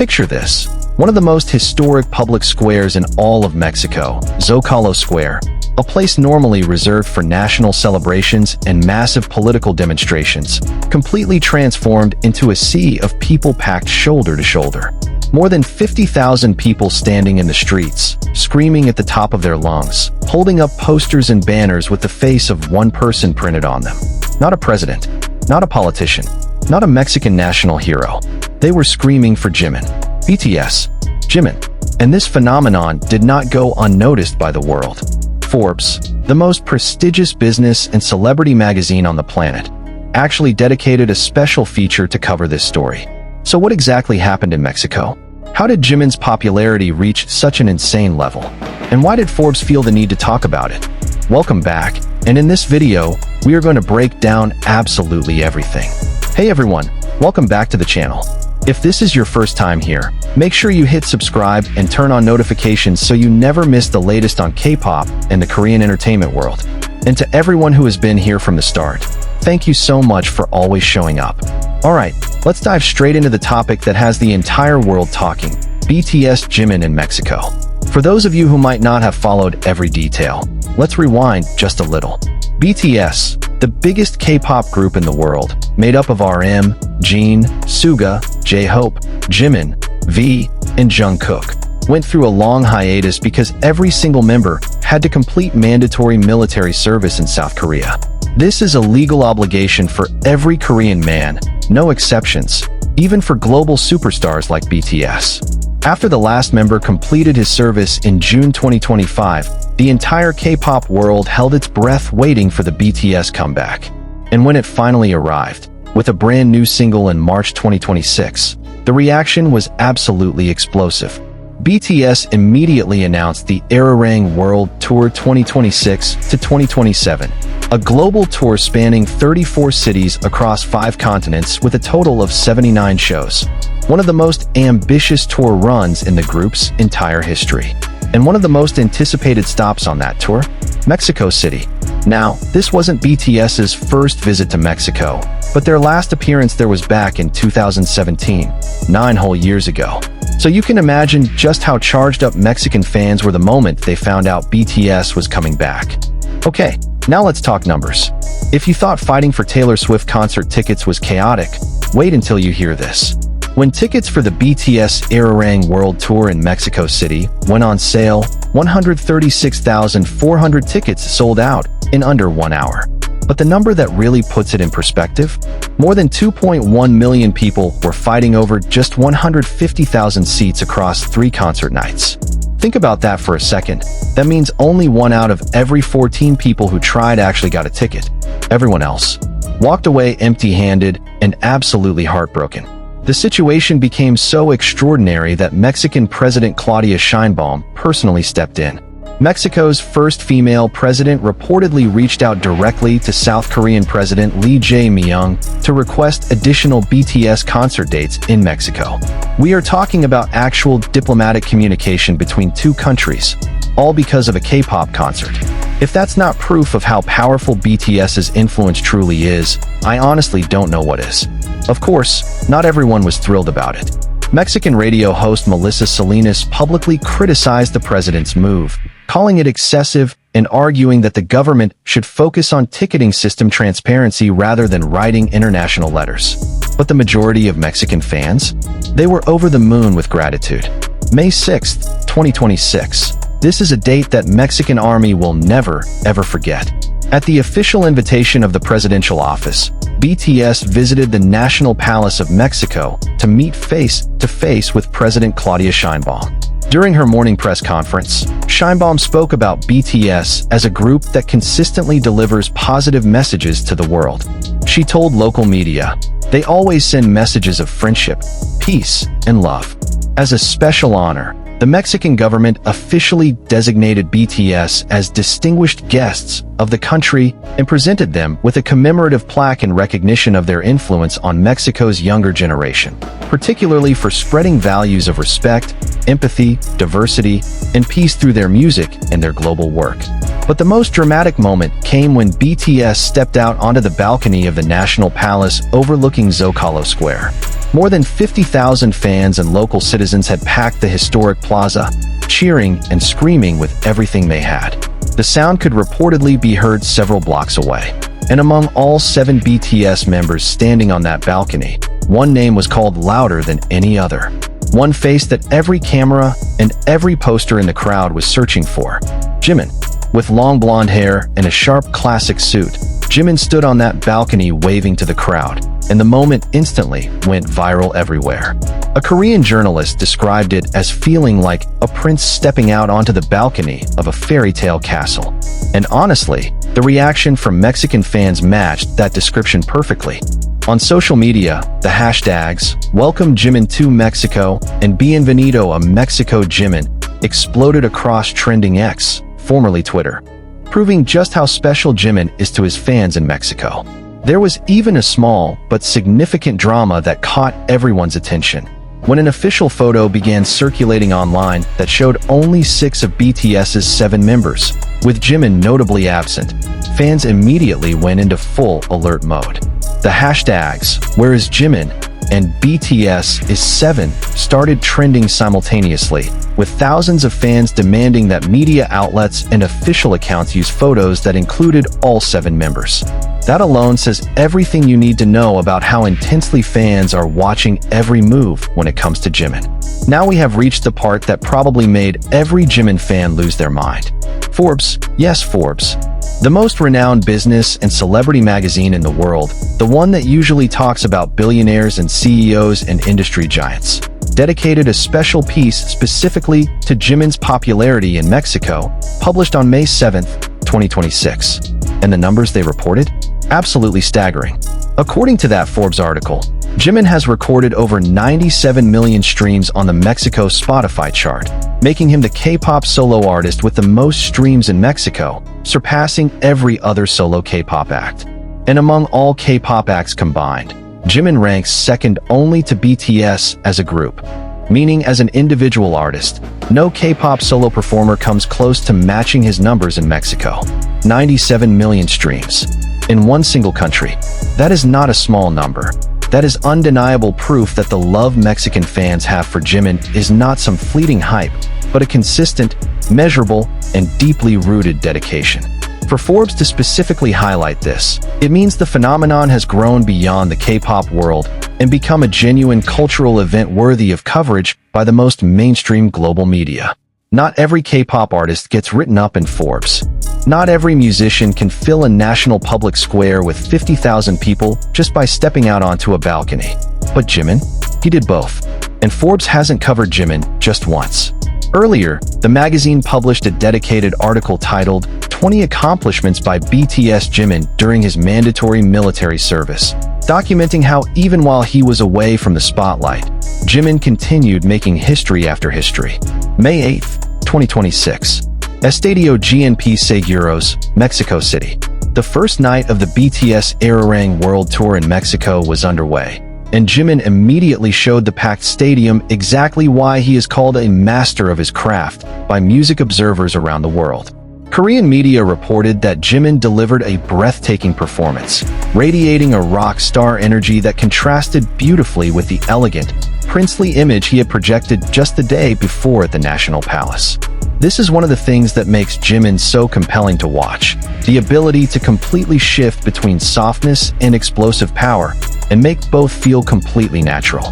Picture this. One of the most historic public squares in all of Mexico, Zócalo Square, a place normally reserved for national celebrations and massive political demonstrations, completely transformed into a sea of people packed shoulder to shoulder. More than 50,000 people standing in the streets, screaming at the top of their lungs, holding up posters and banners with the face of one person printed on them. Not a president, not a politician, not a Mexican national hero. They were screaming for Jimin. BTS. Jimin. And this phenomenon did not go unnoticed by the world. Forbes, the most prestigious business and celebrity magazine on the planet, actually dedicated a special feature to cover this story. So what exactly happened in Mexico? How did Jimin's popularity reach such an insane level? And why did Forbes feel the need to talk about it? Welcome back, and in this video, we are going to break down absolutely everything. Hey everyone, welcome back to the channel. If this is your first time here, make sure you hit subscribe and turn on notifications so you never miss the latest on K-pop and the Korean entertainment world. And to everyone who has been here from the start, thank you so much for always showing up. Alright, let's dive straight into the topic that has the entire world talking, BTS Jimin in Mexico. For those of you who might not have followed every detail, let's rewind just a little. BTS, the biggest K-pop group in the world, made up of RM, Jin, Suga, jhope, Jimin, V, and Jungkook, went through a long hiatus because every single member had to complete mandatory military service in South Korea. This is a legal obligation for every Korean man, no exceptions, even for global superstars like BTS. After the last member completed his service in June 2025, the entire K-pop world held its breath waiting for the BTS comeback. And when it finally arrived, with a brand new single in March 2026, the reaction was absolutely explosive. BTS immediately announced the Arirang World Tour 2026 to 2027, a global tour spanning 34 cities across 5 continents with a total of 79 shows. One of the most ambitious tour runs in the group's entire history. And one of the most anticipated stops on that tour? Mexico City. Now, this wasn't BTS's first visit to Mexico, but their last appearance there was back in 2017, 9 whole years ago. So you can imagine just how charged up Mexican fans were the moment they found out BTS was coming back. Okay, now let's talk numbers. If you thought fighting for Taylor Swift concert tickets was chaotic, wait until you hear this. When tickets for the BTS Arirang World Tour in Mexico City went on sale, 136,400 tickets sold out in under 1 hour. But the number that really puts it in perspective? More than 2.1 million people were fighting over just 150,000 seats across 3 concert nights. Think about that for a second. That means only 1 out of every 14 people who tried actually got a ticket. Everyone else walked away empty-handed and absolutely heartbroken. The situation became so extraordinary that Mexican President Claudia Sheinbaum personally stepped in. Mexico's first female president reportedly reached out directly to South Korean President Lee Jae-myung to request additional BTS concert dates in Mexico. We are talking about actual diplomatic communication between 2 countries, all because of a K-pop concert. If that's not proof of how powerful BTS's influence truly is, I honestly don't know what is. Of course, not everyone was thrilled about it. Mexican radio host Melissa Salinas publicly criticized the president's move, calling it excessive and arguing that the government should focus on ticketing system transparency rather than writing international letters. But the majority of Mexican fans? They were over the moon with gratitude. May 6, 2026. This is a date that Mexican Army will never, ever forget. At the official invitation of the presidential office, BTS visited the National Palace of Mexico to meet face-to-face with President Claudia Sheinbaum. During her morning press conference, Sheinbaum spoke about BTS as a group that consistently delivers positive messages to the world. She told local media, "They always send messages of friendship, peace, and love." As a special honor, the Mexican government officially designated BTS as distinguished guests of the country and presented them with a commemorative plaque in recognition of their influence on Mexico's younger generation, particularly for spreading values of respect, empathy, diversity, and peace through their music and their global work. But the most dramatic moment came when BTS stepped out onto the balcony of the National Palace overlooking Zócalo Square. More than 50,000 fans and local citizens had packed the historic plaza, cheering and screaming with everything they had. The sound could reportedly be heard several blocks away. And among all 7 BTS members standing on that balcony, one name was called louder than any other. One face that every camera and every poster in the crowd was searching for. Jimin. With long blonde hair and a sharp classic suit, Jimin stood on that balcony waving to the crowd, and the moment instantly went viral everywhere. A Korean journalist described it as feeling like a prince stepping out onto the balcony of a fairy tale castle. And honestly, the reaction from Mexican fans matched that description perfectly. On social media, the hashtags Welcome Jimin to Mexico and Bienvenido a Mexico Jimin exploded across trending X, formerly Twitter, proving just how special Jimin is to his fans in Mexico. There was even a small but significant drama that caught everyone's attention. When an official photo began circulating online that showed only 6 of BTS's 7 members, with Jimin notably absent, fans immediately went into full alert mode. The hashtags, Where is Jimin? And BTS is 7 started trending simultaneously, with thousands of fans demanding that media outlets and official accounts use photos that included all 7 members. That alone says everything you need to know about how intensely fans are watching every move when it comes to Jimin. Now we have reached the part that probably made every Jimin fan lose their mind. Forbes, yes Forbes, the most renowned business and celebrity magazine in the world, the one that usually talks about billionaires and CEOs and industry giants, dedicated a special piece specifically to Jimin's popularity in Mexico, published on May 7, 2026. And the numbers they reported? Absolutely staggering. According to that Forbes article, Jimin has recorded over 97 million streams on the Mexico Spotify chart, making him the K-pop solo artist with the most streams in Mexico, surpassing every other solo K-pop act. And among all K-pop acts combined, Jimin ranks second only to BTS as a group, meaning as an individual artist, no K-pop solo performer comes close to matching his numbers in Mexico. 97 million streams in one single country. That is not a small number. That is undeniable proof that the love Mexican fans have for Jimin is not some fleeting hype, but a consistent, measurable, and deeply rooted dedication. For Forbes to specifically highlight this, it means the phenomenon has grown beyond the K-pop world and become a genuine cultural event worthy of coverage by the most mainstream global media. Not every K-pop artist gets written up in Forbes. Not every musician can fill a national public square with 50,000 people just by stepping out onto a balcony. But Jimin? He did both. And Forbes hasn't covered Jimin just once. Earlier, the magazine published a dedicated article titled 20 Accomplishments by BTS Jimin during his mandatory military service, documenting how even while he was away from the spotlight, Jimin continued making history after history. May 8, 2026. Estadio GNP Seguros, Mexico City. The first night of the BTS Arirang World Tour in Mexico was underway, and Jimin immediately showed the packed stadium exactly why he is called a master of his craft by music observers around the world. Korean media reported that Jimin delivered a breathtaking performance, radiating a rock star energy that contrasted beautifully with the elegant, princely image he had projected just the day before at the National Palace. This is one of the things that makes Jimin so compelling to watch, the ability to completely shift between softness and explosive power, and make both feel completely natural.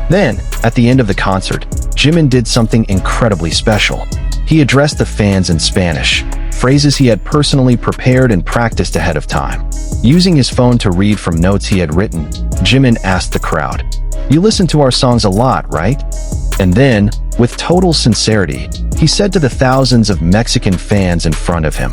Then, at the end of the concert, Jimin did something incredibly special. He addressed the fans in Spanish, phrases he had personally prepared and practiced ahead of time. Using his phone to read from notes he had written, Jimin asked the crowd, "You listen to our songs a lot, right?" And then, with total sincerity, he said to the thousands of Mexican fans in front of him,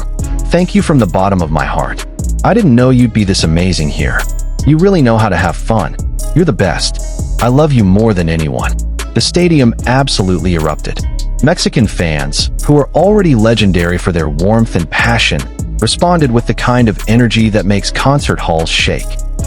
"Thank you from the bottom of my heart. I didn't know you'd be this amazing here. You really know how to have fun. You're the best. I love you more than anyone." The stadium absolutely erupted. Mexican fans, who are already legendary for their warmth and passion, responded with the kind of energy that makes concert halls shake.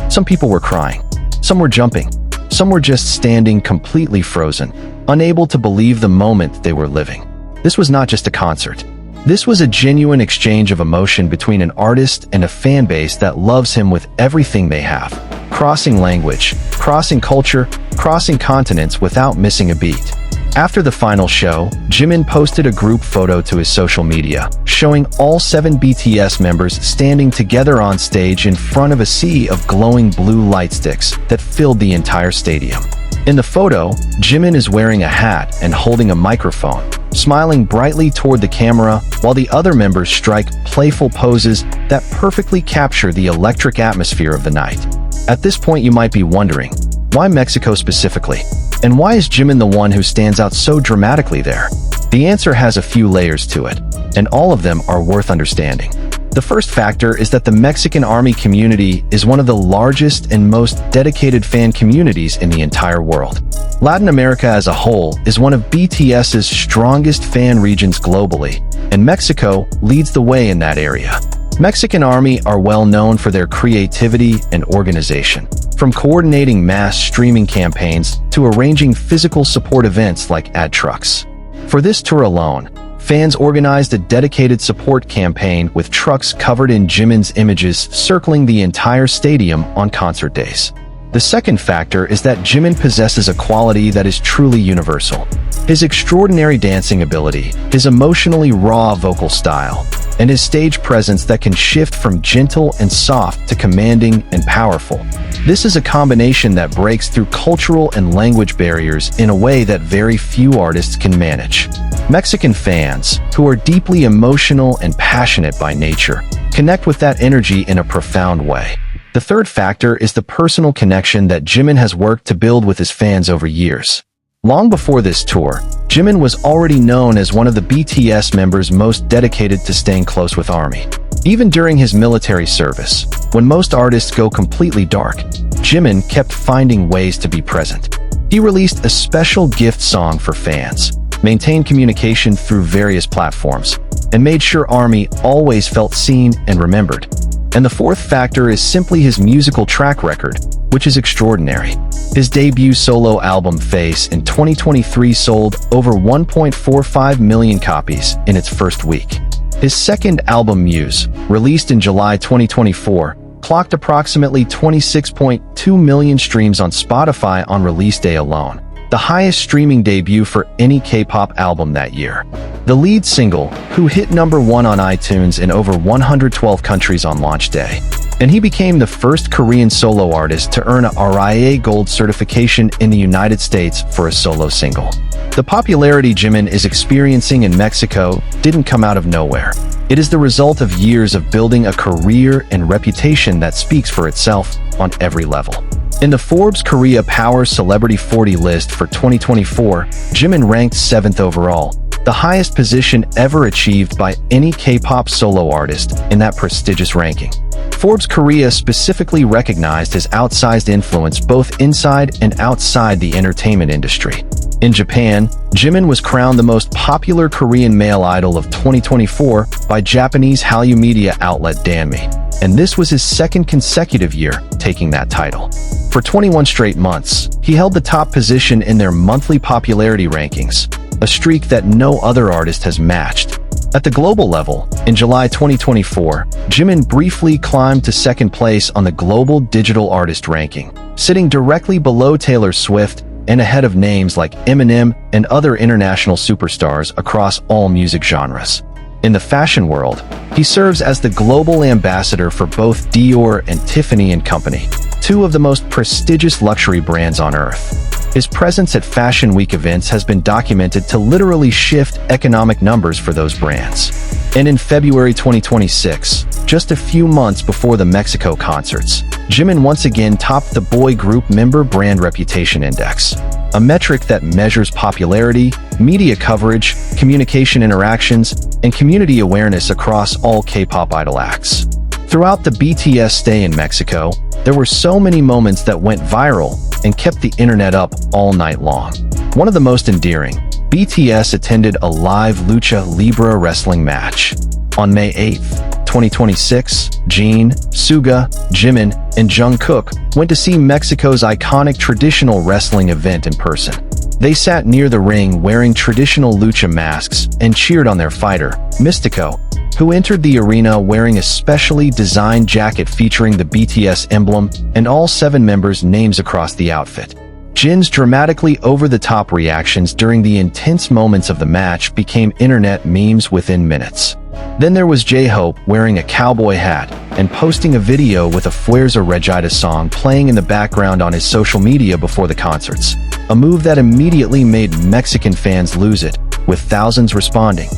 Some people were crying. Some were jumping. Some were just standing completely frozen, unable to believe the moment they were living. This was not just a concert. This was a genuine exchange of emotion between an artist and a fan base that loves him with everything they have, crossing language, crossing culture, crossing continents without missing a beat. After the final show, Jimin posted a group photo to his social media, showing all 7 BTS members standing together on stage in front of a sea of glowing blue light sticks that filled the entire stadium. In the photo, Jimin is wearing a hat and holding a microphone, smiling brightly toward the camera, while the other members strike playful poses that perfectly capture the electric atmosphere of the night. At this point, you might be wondering, why Mexico specifically? And why is Jimin the one who stands out so dramatically there? The answer has a few layers to it, and all of them are worth understanding. The first factor is that the Mexican Army community is one of the largest and most dedicated fan communities in the entire world. Latin America as a whole is one of BTS's strongest fan regions globally, and Mexico leads the way in that area. Mexican Army are well known for their creativity and organization, from coordinating mass streaming campaigns to arranging physical support events like ad trucks. For this tour alone, fans organized a dedicated support campaign with trucks covered in Jimin's images circling the entire stadium on concert days. The second factor is that Jimin possesses a quality that is truly universal. His extraordinary dancing ability, his emotionally raw vocal style, and his stage presence that can shift from gentle and soft to commanding and powerful. This is a combination that breaks through cultural and language barriers in a way that very few artists can manage. Mexican fans, who are deeply emotional and passionate by nature, connect with that energy in a profound way. The third factor is the personal connection that Jimin has worked to build with his fans over years. Long before this tour, Jimin was already known as one of the BTS members most dedicated to staying close with ARMY. Even during his military service, when most artists go completely dark, Jimin kept finding ways to be present. He released a special gift song for fans, maintained communication through various platforms, and made sure ARMY always felt seen and remembered. And the fourth factor is simply his musical track record, which is extraordinary. His debut solo album Face in 2023 sold over 1.45 million copies in its first week. His second album Muse, released in July 2024, clocked approximately 26.2 million streams on Spotify on release day alone, the highest streaming debut for any K-pop album that year. The lead single, who hit #1 on iTunes in over 112 countries on launch day, and he became the first Korean solo artist to earn a RIA Gold certification in the United States for a solo single. The popularity Jimin is experiencing in Mexico didn't come out of nowhere. It is the result of years of building a career and reputation that speaks for itself on every level. In the Forbes Korea Power Celebrity 40 list for 2024, Jimin ranked 7th overall, the highest position ever achieved by any K-pop solo artist in that prestigious ranking. Forbes Korea specifically recognized his outsized influence both inside and outside the entertainment industry. In Japan, Jimin was crowned the most popular Korean male idol of 2024 by Japanese Hallyu media outlet Danmi, and this was his second consecutive year taking that title. For 21 straight months, he held the top position in their monthly popularity rankings, a streak that no other artist has matched. At the global level, in July 2024, Jimin briefly climbed to second place on the Global Digital Artist ranking, sitting directly below Taylor Swift and ahead of names like Eminem and other international superstars across all music genres. In the fashion world, he serves as the global ambassador for both Dior and Tiffany & Company, two of the most prestigious luxury brands on earth. His presence at Fashion Week events has been documented to literally shift economic numbers for those brands. And in February 2026, just a few months before the Mexico concerts, Jimin once again topped the boy group member brand reputation index, a metric that measures popularity, media coverage, communication interactions, and community awareness across all K-pop idol acts. Throughout the BTS stay in Mexico, there were so many moments that went viral and kept the internet up all night long. One of the most endearing, BTS attended a live lucha libre wrestling match. On May 8, 2026, Jin, Suga, Jimin, and Jungkook went to see Mexico's iconic traditional wrestling event in person. They sat near the ring wearing traditional lucha masks and cheered on their fighter, Mystico, who entered the arena wearing a specially designed jacket featuring the BTS emblem and all 7 members' names across the outfit. Jin's dramatically over-the-top reactions during the intense moments of the match became internet memes within minutes. Then there was Jhope wearing a cowboy hat and posting a video with a Fuerza Regida song playing in the background on his social media before the concerts, a move that immediately made Mexican fans lose it, with thousands responding,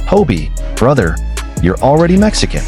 "Hobie, brother, you're already Mexican."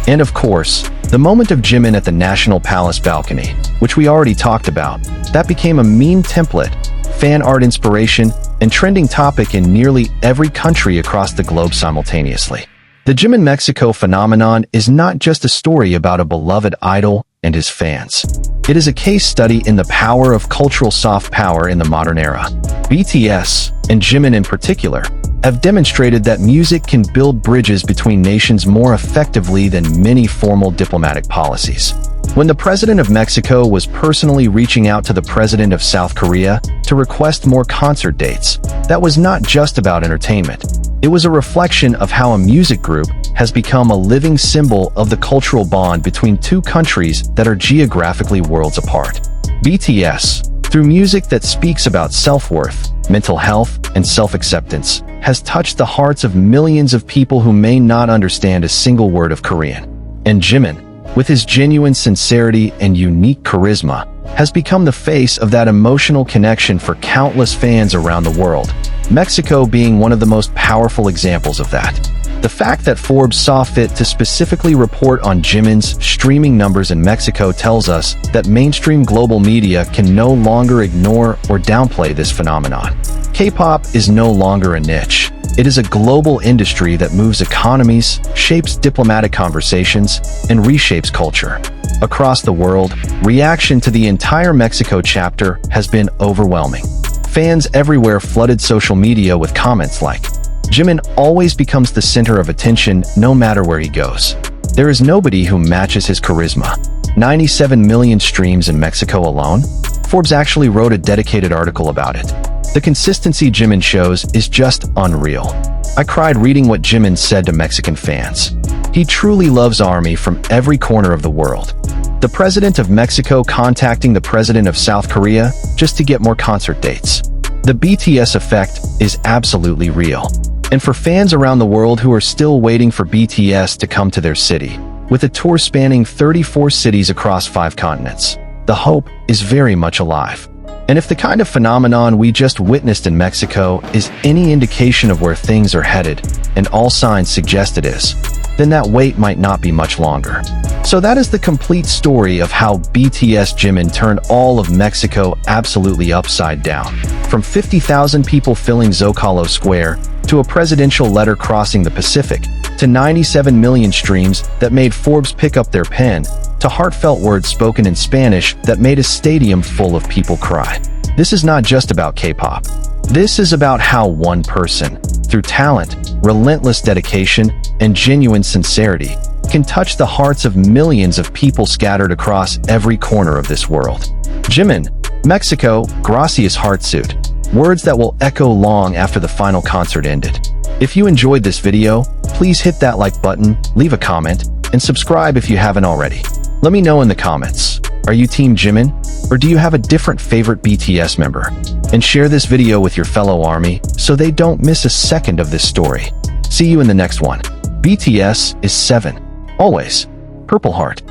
And of course, the moment of Jimin at the National Palace balcony, which we already talked about, that became a meme template, fan art inspiration, and trending topic in nearly every country across the globe simultaneously. The Jimin Mexico phenomenon is not just a story about a beloved idol and his fans. It is a case study in the power of cultural soft power in the modern era. BTS, and Jimin in particular, have demonstrated that music can build bridges between nations more effectively than many formal diplomatic policies. When the president of Mexico was personally reaching out to the president of South Korea to request more concert dates, that was not just about entertainment. It was a reflection of how a music group has become a living symbol of the cultural bond between two countries that are geographically worlds apart. BTS, through music that speaks about self-worth, mental health, and self-acceptance, has touched the hearts of millions of people who may not understand a single word of Korean. And Jimin, with his genuine sincerity and unique charisma, has become the face of that emotional connection for countless fans around the world, Mexico being one of the most powerful examples of that. The fact that Forbes saw fit to specifically report on Jimin's streaming numbers in Mexico tells us that mainstream global media can no longer ignore or downplay this phenomenon. K-pop is no longer a niche. It is a global industry that moves economies, shapes diplomatic conversations, and reshapes culture. Across the world, reaction to the entire Mexico chapter has been overwhelming. Fans everywhere flooded social media with comments like, "Jimin always becomes the center of attention no matter where he goes. There is nobody who matches his charisma." 97 million streams in Mexico alone? Forbes actually wrote a dedicated article about it. The consistency Jimin shows is just unreal. I cried reading what Jimin said to Mexican fans. He truly loves ARMY from every corner of the world. The president of Mexico contacting the president of South Korea just to get more concert dates. The BTS effect is absolutely real. And for fans around the world who are still waiting for BTS to come to their city, with a tour spanning 34 cities across 5 continents, the hope is very much alive. And if the kind of phenomenon we just witnessed in Mexico is any indication of where things are headed, and all signs suggest it is, then that wait might not be much longer. So that is the complete story of how BTS Jimin turned all of Mexico absolutely upside down. From 50,000 people filling Zocalo Square, to a presidential letter crossing the Pacific, to 97 million streams that made Forbes pick up their pen, to heartfelt words spoken in Spanish that made a stadium full of people cry. This is not just about K-pop. This is about how one person, through talent, relentless dedication, and genuine sincerity, can touch the hearts of millions of people scattered across every corner of this world. Jimin, Mexico, Gracias Heartsuit. Words that will echo long after the final concert ended. If you enjoyed this video, please hit that like button, leave a comment, and subscribe if you haven't already. Let me know in the comments. Are you Team Jimin? Or do you have a different favorite BTS member? And share this video with your fellow ARMY so they don't miss a second of this story. See you in the next one. BTS is 7. Always. Purple Heart.